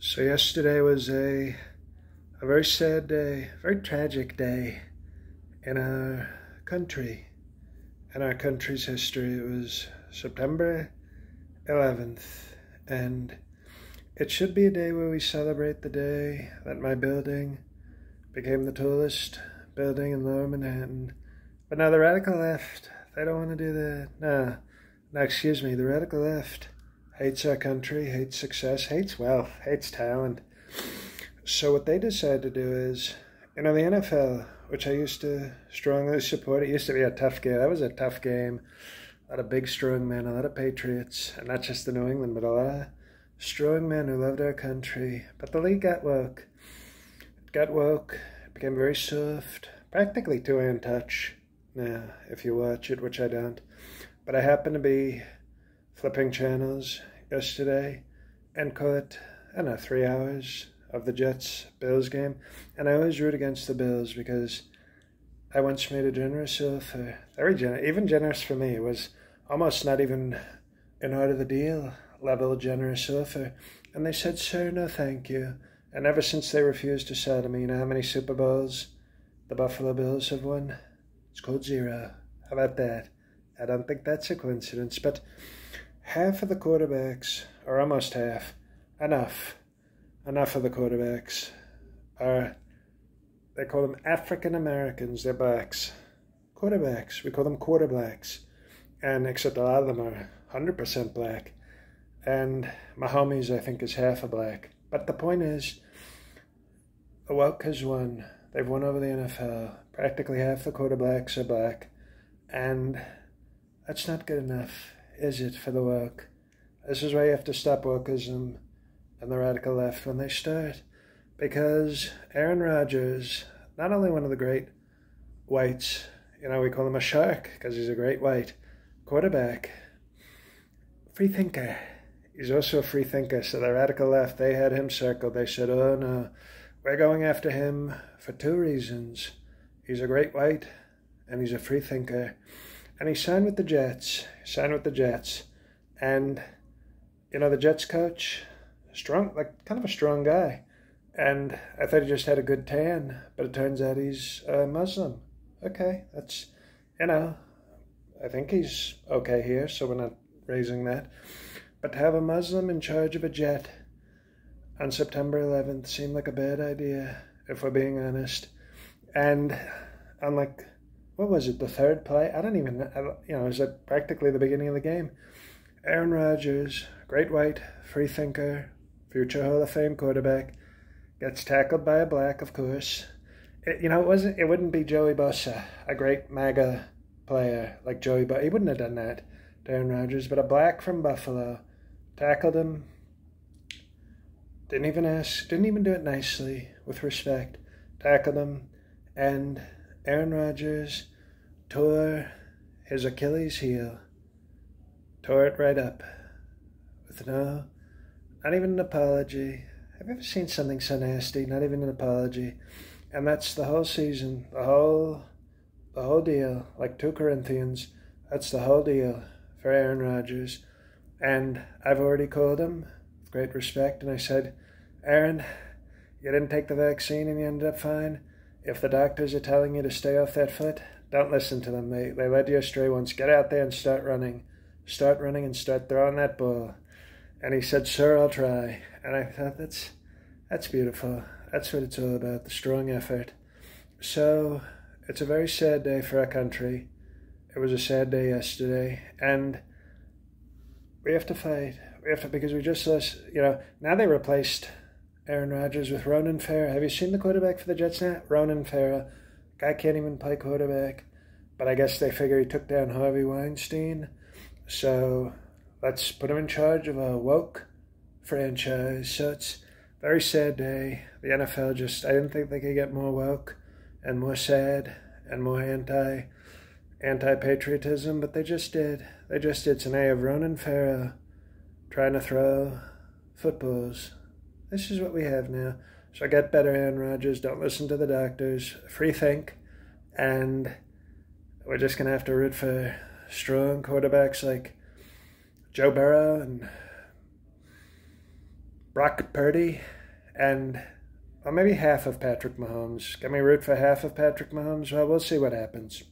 So yesterday was a very sad day, very tragic day in our country, in our country's history. It was September 11th, and it should be a day where we celebrate the day that my building became the tallest building in Lower Manhattan. But now the radical left, they don't want to do that. No, excuse me, the radical left hates our country, hates success, hates wealth, hates talent. So what they decide to do is, the NFL, which I used to strongly support, it used to be a tough game. That was a tough game. A lot of big, strong men, a lot of patriots, and not just the New England, but a lot of strong men who loved our country. But the league got woke. It got woke, it became very soft, practically two-hand touch. Now, if you watch it, which I don't. But I happened to be flipping channels yesterday and caught, 3 hours of the Jets-Bills game. And I always root against the Bills because I once made a generous offer, very generous, even generous for me. It was almost not even an art of the deal level generous offer. And they said, sir, no thank you. And ever since they refused to sell to me, you know how many Super Bowls the Buffalo Bills have won? It's called 0. How about that? I don't think that's a coincidence, but half of the quarterbacks, or almost half, enough of the quarterbacks are, they call them African Americans, they're blacks. Quarterbacks, we call them quarterbacks. And except a lot of them are 100% black. And Mahomes, I think, is half a black. But the point is, the woke has won. They've won over the NFL. Practically half the quarterbacks are black. And that's not good enough, is it, for the woke? This is why you have to stop wokeism and the radical left when they start. Because Aaron Rodgers, not only one of the great whites, we call him a shark because he's a great white quarterback, free thinker. He's also a free thinker. So the radical left, they had him circled. They said, oh no, we're going after him for 2 reasons. He's a great white and he's a free thinker. And he signed with the Jets. And, the Jets coach, kind of a strong guy. And I thought he just had a good tan, but it turns out he's Muslim. Okay, that's, I think he's okay here, so we're not raising that. But to have a Muslim in charge of a Jet on September 11th seemed like a bad idea, if we're being honest. And I'm like, what was it, the third play? I don't even know, it was at practically the beginning of the game. Aaron Rodgers, great white, free thinker, future Hall of Fame quarterback, gets tackled by a black, of course. It wouldn't be Joey Bosa, a great MAGA player like Joey Bosa. He wouldn't have done that to Aaron Rodgers, but a black from Buffalo tackled him, didn't even do it nicely, with respect, tackled him, and Aaron Rodgers tore his Achilles heel, tore it right up, with not even an apology. Have you ever seen something so nasty? Not even an apology. And that's the whole season, the whole deal, like 2 Corinthians, that's the whole deal for Aaron Rodgers. And I've already called him with great respect, and I said, Aaron, you didn't take the vaccine and you ended up fine. If the doctors are telling you to stay off that foot, don't listen to them. They led you astray once. Get out there and start running. Start running and start throwing that ball. And he said, sir, I'll try. And I thought, that's beautiful. That's what it's all about, the strong effort. So it's a very sad day for our country. It was a sad day yesterday. And we have to fight. Because we just lost, now they replaced Aaron Rodgers with Ronan Farah. Have you seen the quarterback for the Jets now? Ronan Farah. Guy can't even play quarterback. But I guess they figure he took down Harvey Weinstein. So let's put him in charge of a woke franchise. So it's a very sad day. The NFL I didn't think they could get more woke and more sad and more anti-patriotism, but they just did. So now you have Ronan Farah trying to throw footballs. This is what we have now. So get better, Aaron Rodgers. Don't listen to the doctors. Free think. And we're just going to have to root for strong quarterbacks like Joe Burrow and Brock Purdy and or maybe half of Patrick Mahomes. Can we root for half of Patrick Mahomes? Well, we'll see what happens.